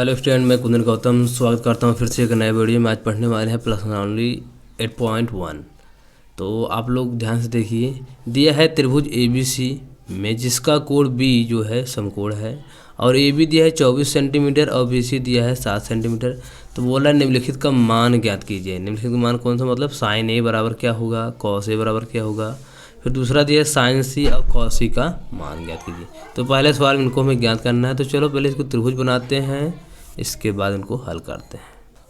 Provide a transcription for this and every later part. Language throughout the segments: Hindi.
हेलो स्टूडेंट, मैं कुंदन गौतम स्वागत करता हूं फिर से एक नए वीडियो में। आज पढ़ने वाले हैं प्लस ओनली 8.1। तो आप लोग ध्यान से देखिए, दिया है त्रिभुज ABC में जिसका कोण B जो है समकोण है और AB दिया है 24 सेंटीमीटर और BC दिया है 7 सेंटीमीटर। तो बोला निम्नलिखित का मान ज्ञात कीजिए। निम्नलिखित का मान कौन सा, मतलब साइन A बराबर क्या होगा, कॉस A बराबर क्या होगा। फिर दूसरा दिया है साइन C और कॉस C का मान ज्ञात कीजिए। तो पहले सवाल इनको हमें ज्ञात करना है। तो चलो पहले इसको त्रिभुज बनाते हैं, इसके बाद इनको हल करते हैं।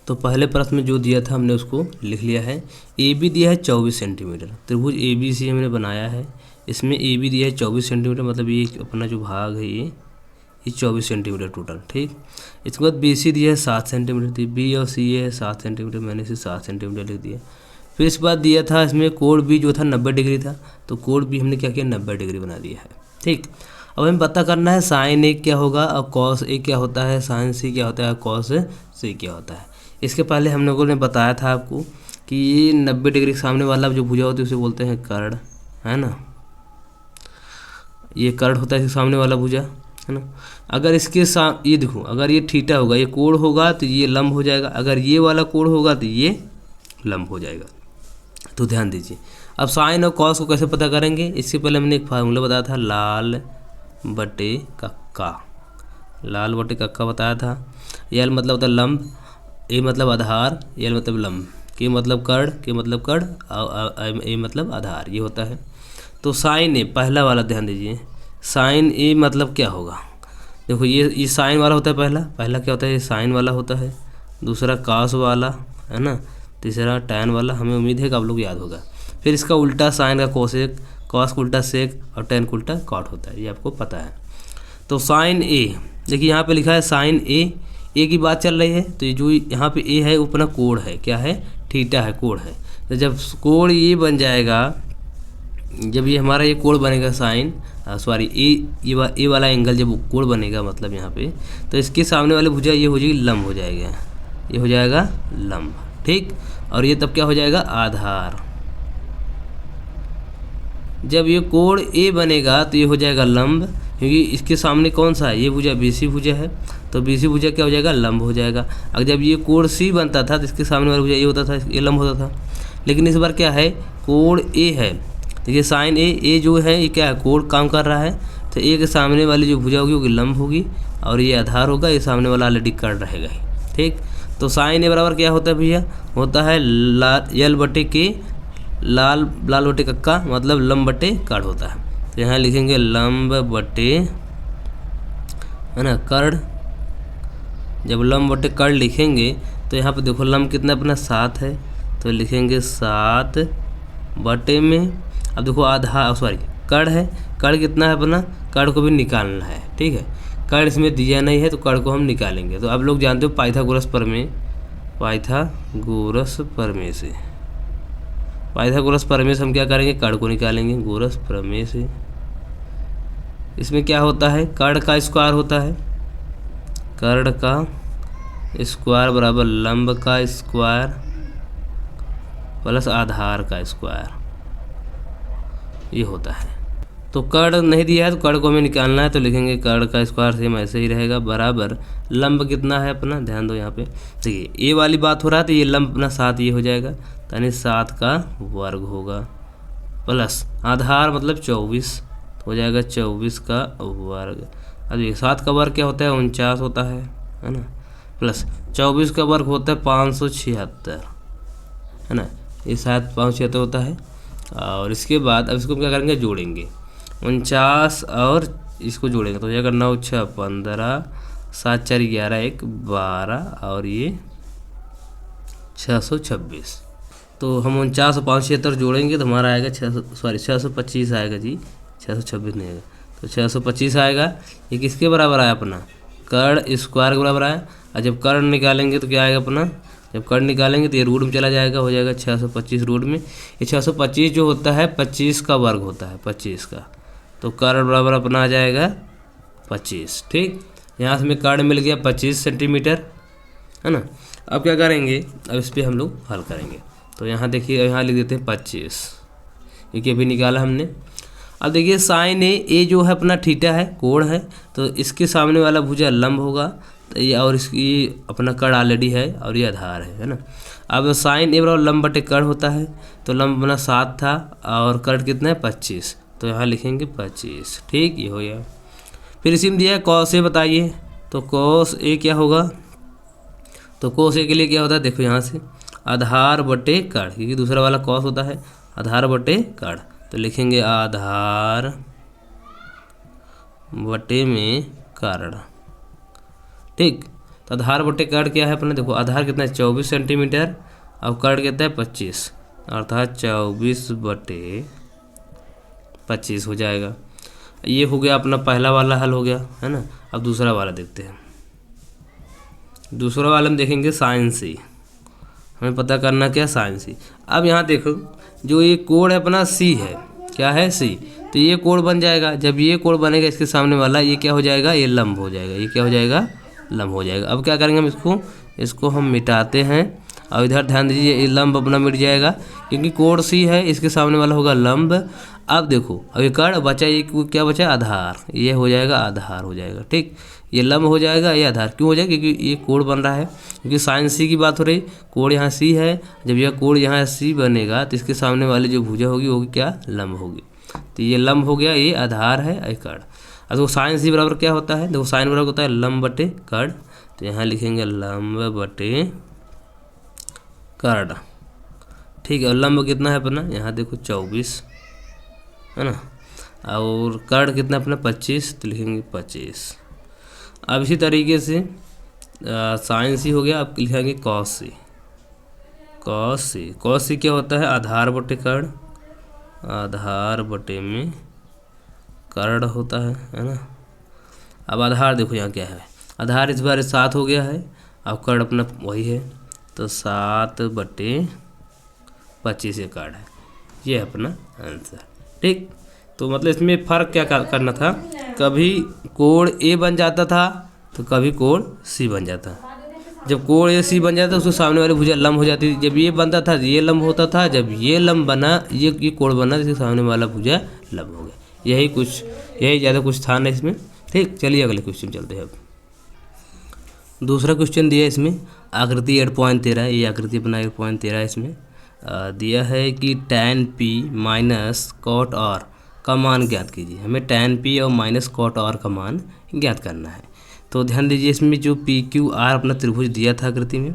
तो पहले प्रश्न में जो दिया था हमने उसको लिख लिया है। AB दिया है 24 सेंटीमीटर, त्रिभुज ABC हमने बनाया है। इसमें AB दिया है 24 सेंटीमीटर, मतलब ये अपना जो भाग है ये 24 सेंटीमीटर टोटल, ठीक। इसके बाद BC दिया है 7 सेंटीमीटर थी, B और C है 7 सेंटीमीटर, मैंने इसे 7 सेंटीमीटर लिख दिया। फिर इस बार दिया था इसमें कोण B जो था 90 डिग्री था, तो कोण B हमने क्या किया 90 डिग्री बना दिया है, ठीक। अब हमें पता करना है साइन A क्या होगा और कॉस A क्या होता है, साइन C क्या होता है, कॉस C क्या होता है। इसके पहले हम लोगों ने बताया था आपको कि ये 90 डिग्री के सामने वाला जो भुजा होती है उसे बोलते हैं कर्ण, है ना। ये कर्ण होता है सामने वाला भुजा, है ना। अगर इसके ये देखो, अगर ये थीटा होगा, ये कोण होगा तो ये लंब हो जाएगा, अगर ये वाला कोण होगा तो ये लंब हो जाएगा। तो ध्यान दीजिए। अब साइन और कॉस को कैसे पता करेंगे, इससे पहले हमने एक फार्मूला बताया था, लाल बटे कक्का। लाल बटे कक्का बताया था। एल मतलब होता है लंब, ए मतलब आधार, एल मतलब लंब, के मतलब कर्ण, के मतलब कर्ण और ए मतलब आधार, ये होता है। तो साइन ए पहला वाला ध्यान दीजिए, साइन ए मतलब क्या होगा। देखो ये साइन वाला होता है, पहला क्या होता है, ये साइन वाला होता है। दूसरा कॉस वाला, है ना। तीसरा टैन वाला, हमें उम्मीद है कि आप लोग याद होगा। फिर इसका उल्टा साइन का कोसेक, कॉस का उल्टा सेक और टैन का उल्टा कॉट होता है, ये आपको पता है। तो साइन ए, देखिए यहाँ पे लिखा है साइन ए की बात चल रही है। तो ये जो यहाँ पे ए है वो अपना कोण है, क्या है, थीटा है, कोण है। तो जब कोण ये बन जाएगा, जब ये हमारा ये कोण बनेगा साइन सॉरी ए वाला एंगल जब कोण बनेगा, मतलब यहाँ पे, तो इसके सामने वाले भुजा ये हो जाएगी लंब हो जाएगा, ये हो जाएगा लंब, ठीक। और ये तब क्या हो जाएगा, आधार। जब ये कोण ए बनेगा तो ये हो जाएगा लंब, क्योंकि इसके सामने कौन सा है, ये भुजा BC भुजा है, तो BC भुजा क्या हो जाएगा, लंब हो जाएगा। अगर जब ये कोण C बनता था तो इसके सामने वाला भुजा ये होता था, ये लंब होता था। लेकिन इस बार क्या है, कोण A है, तो ये साइन ए जो है ये क्या है, कोण काम कर रहा है। तो ए के सामने वाली जो भुजा होगी वो लंब होगी और ये आधार होगा, ये सामने वाला ऑलरेडी कर्ण रहेगा ही, ठीक। तो साइन ए बराबर क्या होता है भैया, होता है एल बटे के, लाल बटे कक्का, मतलब लंब बटे कर्ण होता है। तो यहाँ लिखेंगे लंब बटे, है ना, कर्ण। जब लंब बटे कर्ण लिखेंगे तो यहाँ पे देखो लंब कितना अपना 7 है, तो लिखेंगे 7 बटे में, अब देखो आधा सॉरी कर्ण है, कर्ण कितना है अपना, कर्ण को भी निकालना है, ठीक है। कर्ण इसमें दिया नहीं है तो कर्ण को हम निकालेंगे। तो आप लोग जानते हो पाइथागोरस प्रमेय से हम क्या करेंगे, कर्ण को निकालेंगे गोरस प्रमेय से। इसमें क्या होता है, कर्ण का स्क्वायर होता है, कर्ण का स्क्वायर बराबर लंब का स्क्वायर प्लस आधार का स्क्वायर, ये होता है। तो कर्ण नहीं दिया है तो कर्ण को हमें निकालना है, तो लिखेंगे कर्ण का स्क्वायर सेम ऐसे ही रहेगा बराबर लंब कितना है अपना, ध्यान दो यहाँ पे देखिए ए वाली बात हो रहा है, तो ये लंब अपना 7 ये हो जाएगा, यानी 7 का वर्ग होगा प्लस आधार मतलब 24, तो हो जाएगा 24 का वर्ग। अब ये 7 का वर्ग क्या होता है, 49 होता है ना, प्लस 24 का वर्ग होता है 576, है ना, ये शायद 576 होता है। और इसके बाद अब इसको क्या करेंगे, जोड़ेंगे 49 और इसको जोड़ेंगे तो हो जाएगा 9 6 15, 7 4 11 1 12 और ये 626। तो हम 49 और 576 जोड़ेंगे तो हमारा आएगा 625 आएगा जी, 626 नहीं आएगा, तो 625 आएगा। ये किसके बराबर आया अपना, कर्ण स्क्वायर के बराबर आया। और जब कर्ण निकालेंगे तो क्या आएगा अपना, जब कर्ण निकालेंगे तो ये रूट में चला जाएगा, हो जाएगा 625 रूट में। ये 625 जो होता है 25 का वर्ग होता है, 25 का, तो कर्ण बराबर अपना आ जाएगा 25, ठीक। यहाँ से हमें कर्ण मिल गया 25 सेंटीमीटर, है ना। अब क्या करेंगे, अब इस पर हम लोग हल करेंगे। तो यहाँ देखिए, यहाँ लिख देते हैं 25, ये भी निकाला हमने। अब देखिए साइन ए जो है अपना थीटा है, कोण है, तो इसके सामने वाला भुजा लंब होगा, तो ये और इसकी अपना कड़ ऑलरेडी है और ये आधार है ना। अब साइन ए बराबर लंब बटे कड़ होता है, तो लंब अपना 7 था और कड़ कितना है 25, तो यहाँ लिखेंगे 25। ठीक, ये हो गया। फिर इसी में दिया है कॉस ए बताइए, तो कॉस ए क्या होगा, तो कॉस ए के लिए क्या होता है देखो यहाँ से आधार बटे कड़, क्योंकि दूसरा वाला कॉस होता है आधार बटे कड़, तो लिखेंगे आधार बटे में कड़। ठीक, तो आधार बटे कड़ क्या है अपना, देखो आधार कितना है 24 सेंटीमीटर और कड़ कितना है 25, अर्थात 24 बटे 25 हो जाएगा। ये हो गया अपना पहला वाला हल हो गया है ना। अब दूसरा वाला देखते हैं। दूसरा वाला हम देखेंगे साइन सी, हमें पता करना क्या साइन सी। अब यहाँ देखो जो ये कोण है अपना सी है, क्या है सी, तो ये कोण बन जाएगा। जब ये कोण बनेगा इसके सामने वाला ये क्या हो जाएगा, ये लंब हो जाएगा। ये क्या हो जाएगा, लंब हो जाएगा। अब क्या करेंगे हम इसको हम मिटाते हैं और इधर ध्यान दीजिए ये लंब अपना मिट जाएगा, क्योंकि कोण सी है इसके सामने वाला होगा लंब। अब देखो अब ये कड़ बचा, ये क्या बचा आधार, ये हो जाएगा आधार हो जाएगा। ठीक, ये लंब हो जाएगा, ये आधार क्यों हो जाएगा, क्योंकि ये कोण बन रहा है, क्योंकि साइन सी की बात हो रही। कोण यहाँ सी है, जब यह कोण यहाँ सी बनेगा तो इसके सामने वाली जो भुजा होगी वो क्या लंब होगी, तो ये लंब हो गया, ये आधार है ये कड़। अब देखो साइन सी बराबर क्या होता है, देखो साइन बराबर होता है लंब बटे कड़, तो यहाँ लिखेंगे लंब बटे कड़। ठीक है, और लंब कितना है अपना, यहाँ देखो 24 है ना, और कड़ कितना अपना 25, तो लिखेंगे 25। अब इसी तरीके से साइन सी हो गया, अब लिखेंगे कॉस सी। कॉस सी, कॉस सी क्या होता है आधार बटे कड़, आधार बटे में कड़ होता है ना। अब आधार देखो यहाँ क्या है, आधार इस बार 7 हो गया है, अब कड़ अपना वही है, तो 7 बटे 25 ये कड़ है, ये है अपना आंसर। ठीक, तो मतलब इसमें फ़र्क क्या करना था, कभी कोण ए बन जाता था तो कभी कोण सी बन जाता। जब कोण ए सी बन जाता उसके सामने वाली भुजा लंब हो जाती थी, जब ये बनता था ये लंब होता था, जब ये लंब बना ये कोण बना इसके सामने वाला भुजा लंब हो गया। यही ज़्यादा कुछ था ना इसमें। ठीक, चलिए अगले क्वेश्चन चलते हैं। अब दूसरा क्वेश्चन दिया इसमें आकृति 8.13, ये आकृति अपना 8.13 इसमें दिया है कि tan p minus cot r का मान ज्ञात कीजिए। हमें tan p और माइनस कॉट r का मान ज्ञात करना है। तो ध्यान दीजिए इसमें जो पी क्यू आर अपना त्रिभुज दिया था आकृति में,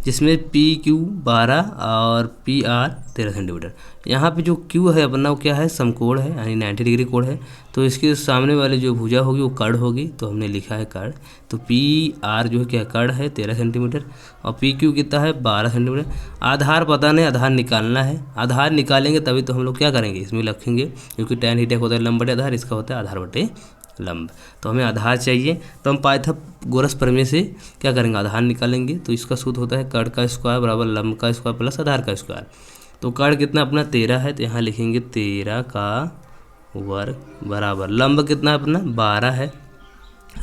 जिसमें पी क्यू 12 और पी आर 13 सेंटीमीटर। यहाँ पे जो क्यू है अपना वो क्या है समकोण है, यानी 90 डिग्री कोण है, तो इसके सामने वाले जो भुजा होगी वो कड़ होगी, तो हमने लिखा है कड़। तो पी आर जो है क्या कड़ है 13 सेंटीमीटर और पी क्यू कितना है 12 सेंटीमीटर। आधार पता नहीं, आधार निकालना है। आधार निकालेंगे तभी तो हम लोग क्या करेंगे इसमें लिखेंगे, क्योंकि tan थीटा होता है लंब बटे आधार, इसका होता है आधार बटे लंब। तो हमें आधार चाहिए, तो हम पाइथागोरस प्रमेय से क्या करेंगे आधार निकालेंगे। तो इसका सूत्र होता है कड़ का स्क्वायर बराबर लंब का स्क्वायर प्लस आधार का स्क्वायर। तो कड़ कितना अपना 13 है, तो यहाँ लिखेंगे 13 का वर्ग बराबर लंब कितना अपना 12 है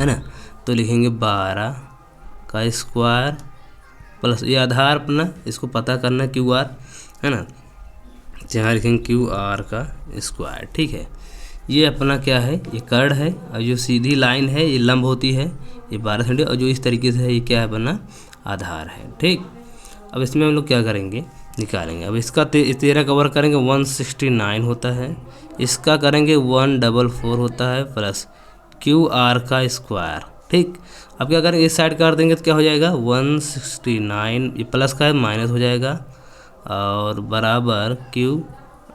ना, तो लिखेंगे 12 का स्क्वायर प्लस ये आधार अपना इसको पता करना क्यू आर है ना, यहाँ लिखेंगे क्यू आर का स्क्वायर। ठीक है, ये अपना क्या है ये कड़ है, और जो सीधी लाइन है ये लंब होती है, ये 12 सेंटीमीटर, और जो इस तरीके से है ये क्या है अपना आधार है। ठीक, अब इसमें हम लोग क्या करेंगे निकालेंगे। अब इसका 13 का वर्ग करेंगे 169 होता है, इसका करेंगे 144 होता है प्लस क्यू आर का स्क्वायर। ठीक, अब क्या करेंगे इस साइड कर देंगे तो क्या हो जाएगा 169, ये प्लस का है माइनस हो जाएगा और बराबर क्यू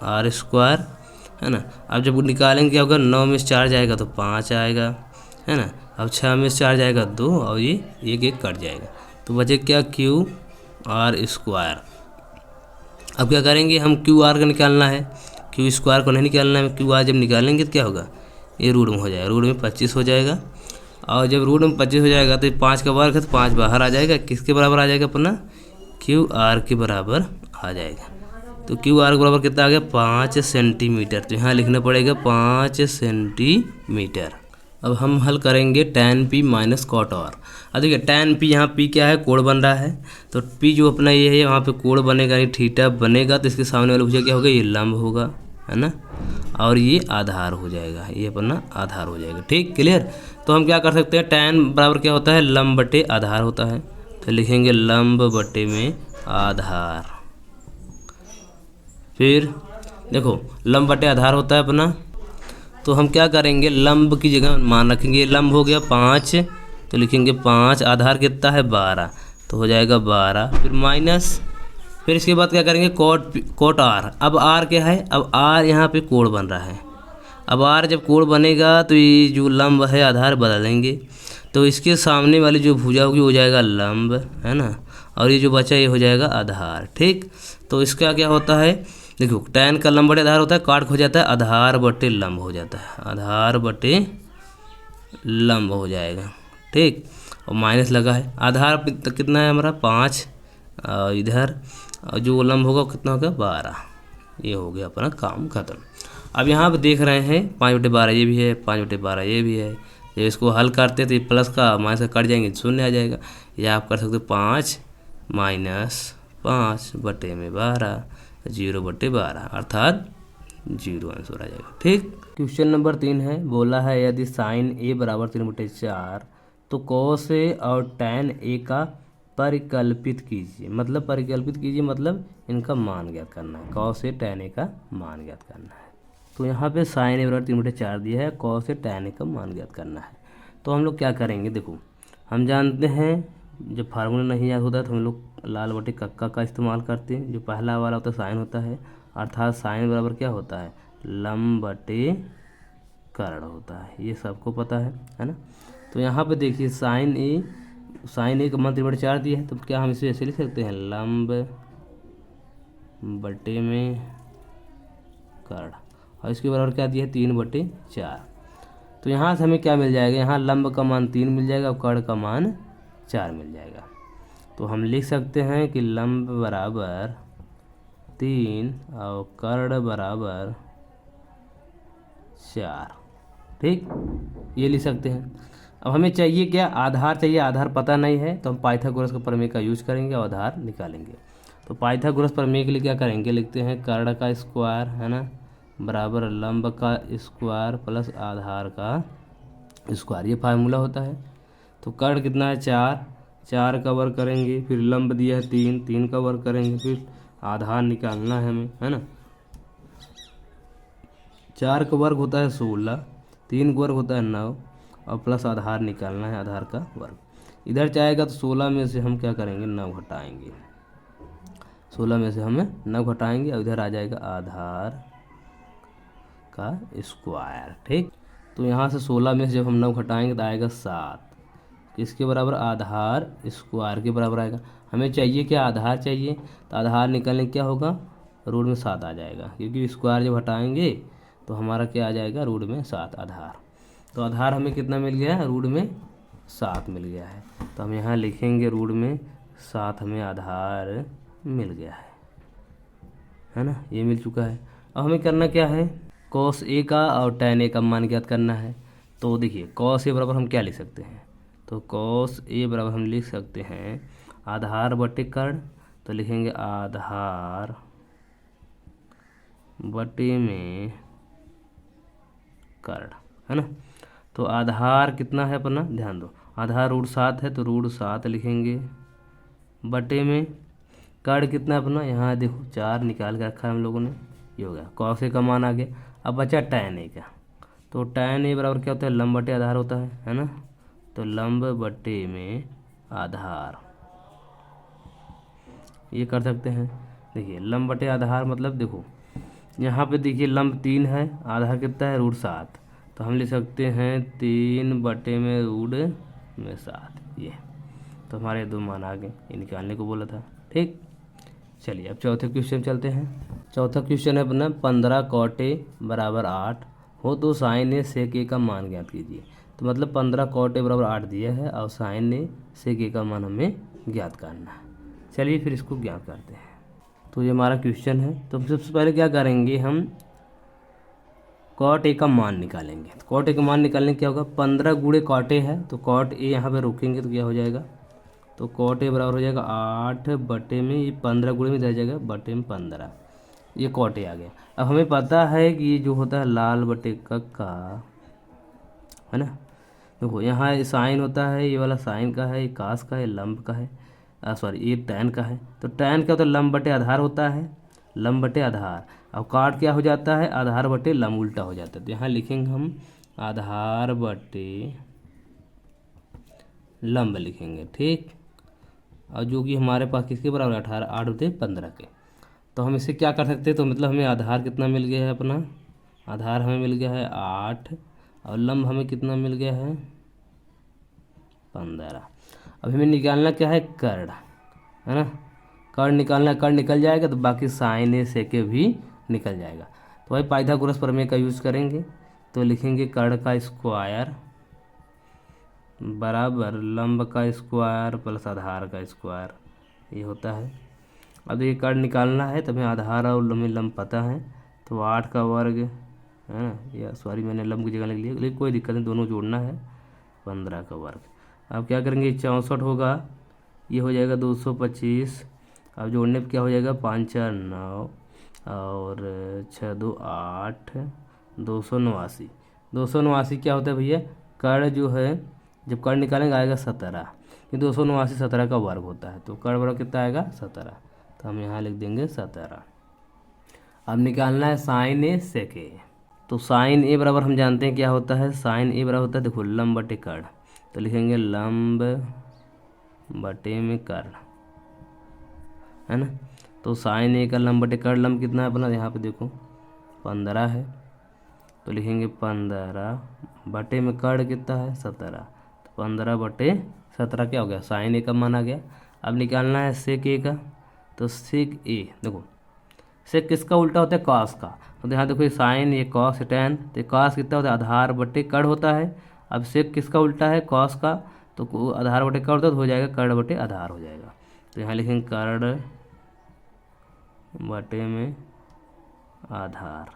आर स्क्वायर है ना। अब जब निकालेंगे क्या होगा 9 में से 4 जाएगा तो 5 आएगा है ना, अब 6 में से 4 जाएगा 2 और ये एक कट जाएगा, तो बचे क्या क्यू आर स्क्वायर। अब क्या करेंगे हम क्यू आर का निकालना है, क्यू स्क्वायर को नहीं निकालना है। क्यू आर जब निकालेंगे तो क्या होगा ये रूट में हो जाएगा, रूट में 25 हो जाएगा, और जब रूट में 25 हो जाएगा तो 5 का वर्ग है तो 5 बाहर आ जाएगा, किसके बराबर आ जाएगा अपना क्यू आर के बराबर आ जाएगा। तो क्यू आर के बराबर कितना आ गया 5 सेंटीमीटर, तो यहाँ लिखना पड़ेगा 5 सेंटीमीटर। अब हम हल करेंगे tan p minus cot r। अब देखिए tan p यहाँ p क्या है कोण बन रहा है, तो p जो अपना ये है वहाँ पे कोण बनेगा यानी थीटा बनेगा, तो इसके सामने वाला भुजा क्या होगा ये लंब होगा है ना, और ये आधार हो जाएगा, ये अपना आधार हो जाएगा। ठीक, क्लियर। तो हम क्या कर सकते हैं, tan बराबर क्या होता है, लंब बटे आधार होता है। तो लिखेंगे लंब बटे में आधार। फिर देखो लंब बटे आधार होता है अपना, तो हम क्या करेंगे, लंब की जगह मान रखेंगे, लंब हो गया 5, तो लिखेंगे 5, आधार कितना है 12, तो हो जाएगा 12, फिर माइनस, फिर इसके बाद क्या करेंगे, कोट आर। अब आर क्या है, अब आर यहाँ पे कोण बन रहा है। अब आर जब कोण बनेगा तो ये जो लंब है आधार बदलेंगे, तो इसके सामने वाली जो भुजा होगी हो जाएगा लंब, है ना, और ये जो बचा ये हो जाएगा आधार। ठीक, तो इसका क्या होता है, देखो tan का लंब बटे आधार होता है, काट हो जाता है, आधार बटे लंब हो जाता है, आधार बटे लंब हो जाएगा। ठीक, और माइनस लगा है, आधार कितना है हमारा 5, इधर जो लंब होगा कितना होगा 12। ये हो गया अपना काम खत्म। अब यहाँ पे देख रहे हैं 5/12 ये भी है, 5/12 ये भी है। जब इसको हल करते तो ये प्लस का माइनस का कट जाएंगे, शून्य आ जाएगा। या आप कर सकते हो 5 - 5/12 0/12 अर्थात 0 आंसर आ जाएगा। ठीक, क्वेश्चन नंबर 3 है, बोला है यदि साइन a बराबर 3/4 तो कॉस a और tan a का परिकल्पित कीजिए। मतलब परिकल्पित कीजिए मतलब इनका मान ज्ञात करना है, कॉस a tan a का मान ज्ञात करना है। तो यहाँ पे साइन a बराबर 3/4 दिया है, कॉस a tan a का मान ज्ञात करना है। तो हम लोग क्या करेंगे, देखो हम जानते हैं जब फार्मूला नहीं याद होता है तो हम लोग लाल बटे कक्का का इस्तेमाल करते हैं। जो पहला वाला होता है साइन होता है, अर्थात साइन बराबर क्या होता है, लंब बटे कर्ण होता है, ये सबको पता है ना। तो यहाँ पे देखिए साइन ए का मान 3/4 दिया है, तो क्या हम इसे ऐसे लिख सकते हैं, लंब बटे में कर्ण, और इसके बराबर क्या दिया है 3/4। तो यहाँ से हमें क्या मिल जाएगा, यहाँ लंब का मान 3 मिल जाएगा और कर्ण का मान 4 मिल जाएगा। तो हम लिख सकते हैं कि लंब बराबर 3 और कर्ण बराबर 4। ठीक, ये लिख सकते हैं। अब हमें चाहिए क्या, आधार चाहिए। आधार पता नहीं है तो हम पाइथागोरस का प्रमेय का यूज करेंगे और आधार निकालेंगे। तो पाइथागोरस प्रमेय के लिए क्या करेंगे, लिखते हैं कर्ण का स्क्वायर, है ना, बराबर लंब का स्क्वायर प्लस आधार का स्क्वायर, ये फार्मूला होता है। तो कर्ण कितना है 4 का वर्ग करेंगे, फिर लंब दिया है 3 का वर्ग करेंगे, फिर आधार निकालना है हमें, है ना। 4 का वर्ग होता है 16, 3 का वर्ग होता है 9 और प्लस आधार निकालना है, आधार का वर्ग। इधर जाएगा तो 16 में से हम क्या करेंगे 9 घटाएंगे, 16 में से हम 9 घटाएंगे और इधर आ जाएगा आधार का स्क्वायर। ठीक, तो यहाँ से 16 में से जब हम 9 घटाएंगे तो आएगा 7, किसके बराबर, आधार स्क्वायर के बराबर आएगा। हमें चाहिए क्या, आधार चाहिए, तो आधार निकालने क्या होगा, रूट में 7 आ जाएगा, क्योंकि स्क्वायर जब हटाएंगे तो हमारा क्या आ जाएगा, रूट में 7 आधार। तो आधार हमें कितना मिल गया है, रूट में 7 मिल गया है। तो हम यहाँ लिखेंगे रूट में 7 हमें आधार मिल गया है ना, ये मिल चुका है। अब हमें करना क्या है, कॉस ए का और tan ए का मान ज्ञात करना है। तो देखिए कॉस ए बराबर हम क्या लिख सकते हैं, तो कॉस ए बराबर हम लिख सकते हैं आधार बटे कर्ण। तो लिखेंगे आधार बटे में कर्ण, है ना। तो आधार कितना है अपना, ध्यान दो, आधार रूट 7 है तो रूट 7 लिखेंगे, बटे में कर्ण कितना अपना, यहाँ देखो 4 निकाल के रखा है हम लोगों ने, ये हो गया कॉस ए का मान आ गया। अब बचा tan ए का, तो tan ए बराबर क्या होता है, लंब बटे आधार होता है ना। तो लंब बटे में आधार, ये कर सकते हैं। देखिए लंब बटे आधार मतलब देखो यहाँ पे देखिए लंब 3 है, आधार कितना है रूट 7, तो हम लिख सकते हैं 3 बटे में रूट में 7, ये तो हमारे 2 मान आ गए, ये निकालने को बोला था। ठीक, चलिए अब चौथे क्वेश्चन चलते हैं। चौथा क्वेश्चन है अपना 15 cot a बराबर 8 हो तो साइन ए सेक ए का मान ज्ञात कीजिए। तो मतलब 15 cot a बराबर 8 दिया है और साइन ए सेक ए का मान हमें ज्ञात करना है। चलिए फिर इसको ज्ञात करते हैं। तो ये हमारा क्वेश्चन है। तो सबसे पहले क्या करेंगे, हम cot a का मान निकालेंगे। तो cot a का मान निकालने क्या होगा, 15 गुणे cot a है, तो cot a यहाँ पे रोकेंगे तो क्या हो जाएगा, तो cot a बराबर हो जाएगा 8 बटे में, ये 15 गुणे में इधर जाएगा बटे में 15, ये कॉट ए आ गया। अब हमें पता है कि ये जो होता है लाल बटे कक्का, है ना। देखो यहाँ साइन होता है, ये वाला साइन का है, ये कास का है, लंब का है, सॉरी ये टैन का है। तो टैन क्या होता है, लंब बटे आधार होता है, लंब बटे आधार। अब काट क्या हो जाता है, आधार बटे लंब, उल्टा हो जाता है। तो यहाँ लिखेंगे हम आधार बटे लंब लिखेंगे, ठीक। और जो कि हमारे पास किसके बराबर है, 18, 8 बटे 15 के। तो हम इसे क्या कर सकते हैं, तो मतलब हमें आधार कितना मिल गया है अपना, आधार हमें मिल गया है 8 और लंब हमें कितना मिल गया है 15। अब हमें निकालना क्या है, कर्ण, है ना। कर्ण निकालना, कर्ण निकल जाएगा तो बाकी साइन ए सेके भी निकल जाएगा। तो भाई पाइथागोरस प्रमेय का यूज़ करेंगे। तो लिखेंगे कर्ण का स्क्वायर बराबर लंब का स्क्वायर प्लस आधार का स्क्वायर, ये होता है। अब ये कर्ण निकालना है तो हमें आधार और लंब पता है। तो 8 का वर्ग, है ना, या सॉरी मैंने लंब की जगह लिख लिया, लेकिन कोई दिक्कत नहीं, दोनों जोड़ना है। 15 का वर्ग। अब क्या करेंगे, 64 होगा, ये हो जाएगा 225। अब जोड़ने पर क्या हो जाएगा, 5 4 9 और 6 2 8, 289। 289 क्या होता है भैया, कर्ण जो है जब कर्ण निकालेंगे आएगा 17। ये 289 17 का वर्ग होता है। तो कर्ण वर्ग कितना आएगा 17। तो हम यहाँ लिख देंगे 17। अब निकालना है साइन ए सेक ए। तो साइन ए बराबर हम जानते हैं क्या होता है, साइन ए बराबर होता है, देखो लंब बटे कर्ण। तो लिखेंगे लंब बटे में कर्ण, है ना। तो साइन ए का लंब बटे कर्ण, लंब कितना है अपना, यहाँ पे देखो 15 है। तो लिखेंगे 15 बटे में कर्ण कितना है 17। तो 15 बटे 17 क्या हो गया, साइन ए का मान आ गया। अब निकालना है सेक ए का। तो सेक ए, देखो सेक किसका उल्टा होता है, कॉस का। तो यहाँ देखो ये साइन, ये कॉस, टैन। तो कॉस कितना होता है, आधार बटे कर्ण होता है। अब सेक किसका उल्टा है, कॉस का। तो आधार बटे कर्ण होता है, तो हो जाएगा कर्ण बटे आधार हो जाएगा। तो यहाँ लिखेंगे कर्ण बटे में आधार,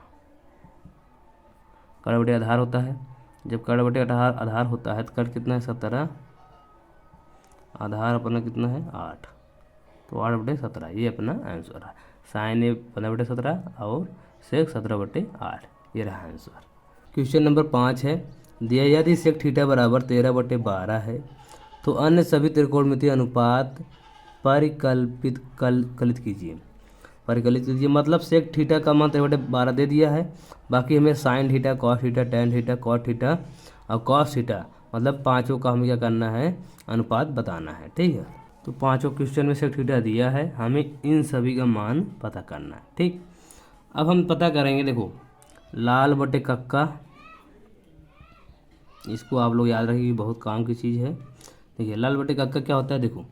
कर्ण बटे आधार होता है। जब कर्ण बटे आधार होता है तो कर्ण कितना है 17, आधार अपना कितना है 8। तो 8 बटे 17 ये अपना आंसर है। साइन ए 15 बटे 17 और सेक 17 बटे 8, ये रहा आंसर। क्वेश्चन नंबर 5 है, दिया यदि सेक थीटा बराबर 13 बटे 12 है तो अन्य सभी त्रिकोणमितीय अनुपात परिकलित कीजिए। परिकलित कीजिए मतलब सेक थीटा का मान 13 बटे 12 दे दिया है, बाकी हमें sine theta, cos theta, tan theta, cot theta और कॉस थीटा मतलब पाँचों का हमें क्या करना है, अनुपात बताना है, ठीक है। तो पाँचों क्वेश्चन में सेक थीटा दिया है, हमें इन सभी का मान पता करना है, ठीक। अब हम पता करेंगे, देखो लाल बटे कक्का, इसको आप लोग याद रखिए, बहुत काम की चीज़ है। देखिए लाल बटे कक्का क्या होता है, देखो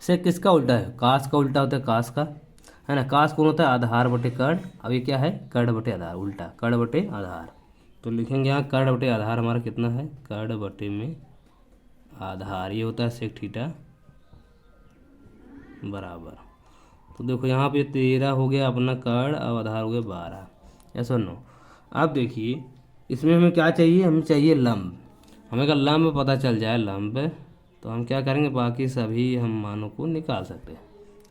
सेक किसका उल्टा है, कास का उल्टा होता है, कास का, है ना। कास कौन होता है, आधार बटे कर्ण। अब ये क्या है, कर्ण बटे आधार, उल्टा कर्ण बटे आधार। तो लिखेंगे यहाँ कर्ण बटे आधार हमारा कितना है, कर्ण बटे में आधार, ये होता है सेक थीटा बराबर। तो देखो यहाँ पे 13 हो गया अपना कर्ण और आधार हो गया 12, ऐसा नो। अब देखिए इसमें हमें क्या चाहिए, हमें चाहिए लंब। हमें अगर लंब पता चल जाए, लंब, तो हम क्या करेंगे, बाकी सभी हम मानों को निकाल सकते हैं,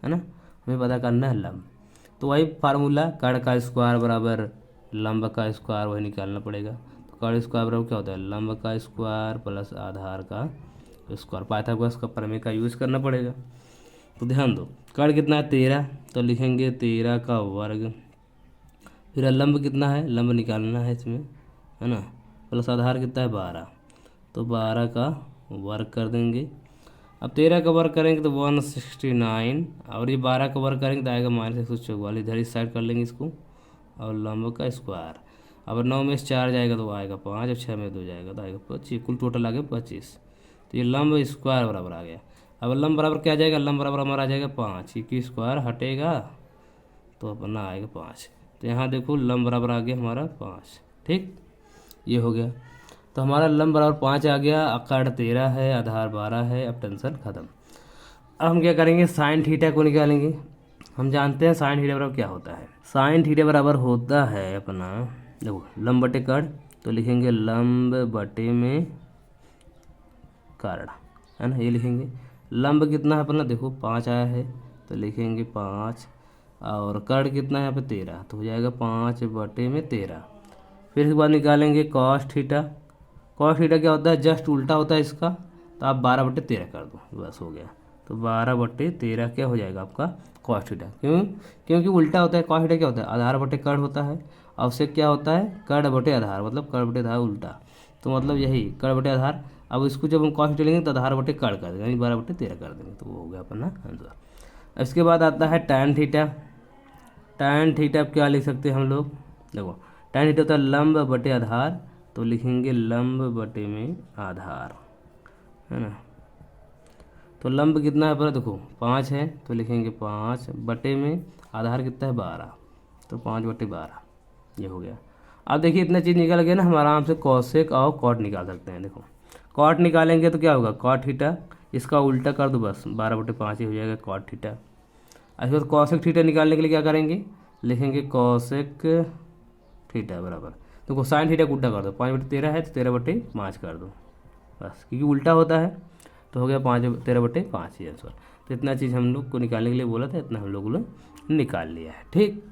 है ना। हमें पता करना है लंब। तो वही फार्मूला, कर्ण का स्क्वायर बराबर लंब का स्क्वायर, वही निकालना पड़ेगा। तो कर्ण स्क्वायर बराबर क्या होता है, लंब का स्क्वायर प्लस आधार का स्क्वायर। पाइथागोरस का प्रमेय का यूज़ करना पड़ेगा। तो ध्यान दो, कर्ण कितना है 13, तो लिखेंगे 13 का वर्ग, फिर लंब कितना है, लंब निकालना है इसमें, है ना, प्लस आधार कितना है 12, तो 12 का वर्ग कर देंगे। अब 13 का वर्ग करेंगे तो 169, और ये 12 का वर्ग करेंगे तो आएगा -144, इधर इस साइड कर लेंगे इसको, और लंब का स्क्वायर। अब 9 में से 4 जाएगा तो आएगा 5, अब 6 में 2 जाएगा तो आएगा 25, कुल टोटल आ गया 25। तो ये लंब स्क्वायर बराबर आ गया। अब लंब बराबर क्या आ जाएगा, लंब बराबर हमारा आ जाएगा 5, क्योंकि स्क्वायर हटेगा तो अपना आएगा 5। तो यहाँ देखो लंब बराबर आ गया हमारा 5, ठीक, ये हो गया। तो हमारा लंब बराबर 5 आ गया, कर्ण 13 है, आधार 12 है। अब टेंशन खत्म। अब हम क्या करेंगे, साइन थीटा को निकालेंगे। हम जानते हैं साइन थीटा बराबर क्या होता है, साइन थीटा बराबर होता है अपना, देखो लंब बटे कर्ण, तो लिखेंगे लंब बटे में कर्ण, है ना, ये लिखेंगे। लंब कितना है अपना, देखो 5 आया है, तो लिखेंगे 5 और कर्ण कितना है यहाँ पे 13, तो हो जाएगा 5/13। फिर इसके बाद निकालेंगे कॉस थीटा। कॉस थीटा क्या होता है, जस्ट उल्टा होता है इसका, तो आप 12/13 कर दो, बस हो गया। तो 12/13 क्या हो जाएगा आपका कॉस थीटा। क्योंकि उल्टा होता है। कॉस थीटा क्या होता है, आधार बटे कर्ण होता है। अवसेक क्या होता है, कर्ण बटे आधार, मतलब कर्ण बटे आधार उल्टा, तो मतलब यही कर्ण बटे आधार। अब इसको जब हम कॉस थीटा लेंगे तो आधार बटे कर्ण कर देंगे, यानी 12/13 कर देंगे, तो वो हो गया अपना आंसर। इसके बाद आता है टैन थीटा। टैन थीटा क्या लिख सकते हैं हम लोग, देखो टैन थीटा होता है लंब बटे आधार, तो लिखेंगे लंब बटे में आधार, है ना। तो लंब कितना है पर देखो 5 है, तो लिखेंगे 5 बटे में आधार कितना है 12, तो 5/12, ये हो गया। अब देखिए इतना चीज़ निकल गया ना, हम आराम से कॉसेक और कॉट निकाल सकते हैं। देखो कॉट निकालेंगे तो क्या होगा, कॉट थीटा, इसका उल्टा कर दो बस, 12/5 ही हो जाएगा कॉट थीटा। उसके बाद कॉसेक थीटा निकालने के लिए क्या करेंगे, लिखेंगे कॉसेक थीटा बराबर, तो कोसाइन थीटा को उल्टा कर दो, 5/13 है तो 13/5 कर दो, बस, क्योंकि उल्टा होता है, तो हो गया 13/5 ही आंसर। तो इतना चीज़ हम लोग को निकालने के लिए बोला था, इतना हम लोग ने निकाल लिया है, ठीक।